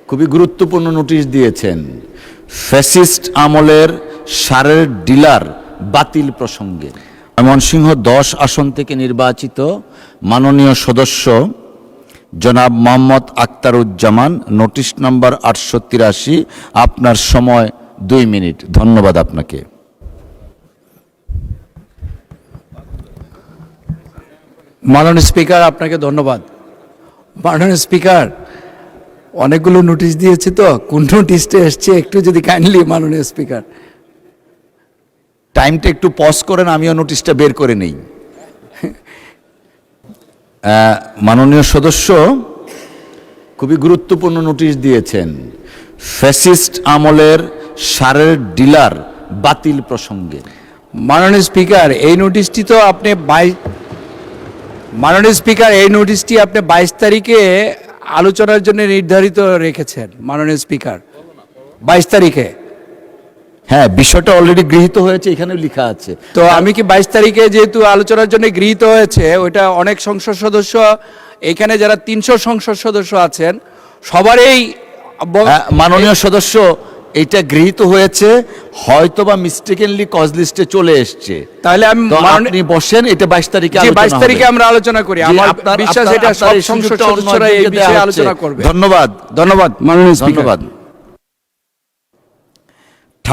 খুবই গুরুত্বপূর্ণ নোটিশ দিয়েছেন ফ্যাসিস্ট আমলের সারের ডিলার বাতিল প্রসঙ্গে। ময়মনসিংহ 10 আসন থেকে নির্বাচিত মাননীয় সদস্য জনাব মোহাম্মদ আখতারুজ্জামান, নোটিশ নাম্বার 883। আপনার সময় 2 মিনিট। ধন্যবাদ আপনাকে। মাননীয় স্পিকার, আপনাকে ধন্যবাদ। মাননীয় স্পিকার, অনেকগুলো নোটিশ দিয়েছে, তো কোন নোটিশটা এসছে একটু যদি কাইন্ডলি মাননীয় স্পিকার। টাইমটা একটু পজ করেন, আমিও নোটিশটা বের করে নেই। মাননীয় সদস্য খুবই গুরুত্বপূর্ণ নোটিশ দিয়েছেন ফ্যাসিস্ট আমলের সারের ডিলার বাতিল প্রসঙ্গে। মাননীয় স্পিকার, এই নোটিশটি তো আপনি মাননীয় স্পিকার, এই নোটিশটি আপনি 22 তারিখে আলোচনার জন্য নির্ধারিত রেখেছেন মাননীয় স্পিকার, 22 তারিখে। হ্যাঁ, বিষয়টা অলরেডি গৃহীত হয়েছে, এখানে লেখা আছে। তো আমি কি 22 তারিখে যেহেতু আলোচনার জন্য গৃহীত হয়েছে, ওইটা অনেক সংসদ সদস্য, এখানে যারা 300 সংসদ সদস্য আছেন সবারই মাননীয় সদস্য, এটা গৃহীত হয়েছে, হয়তোবা মিস্টেকেনলি কজ লিস্টে চলে এসছে। তাহলে আপনি বসেন, এটা 22 তারিখে 22 তারিখে আমরা আলোচনা করি। আমার বিশ্বাস এটা সব সংসদ সদস্যরা এই বিষয়ে আলোচনা করবে। ধন্যবাদ। ধন্যবাদ মাননীয় স্পিকার। ধন্যবাদ।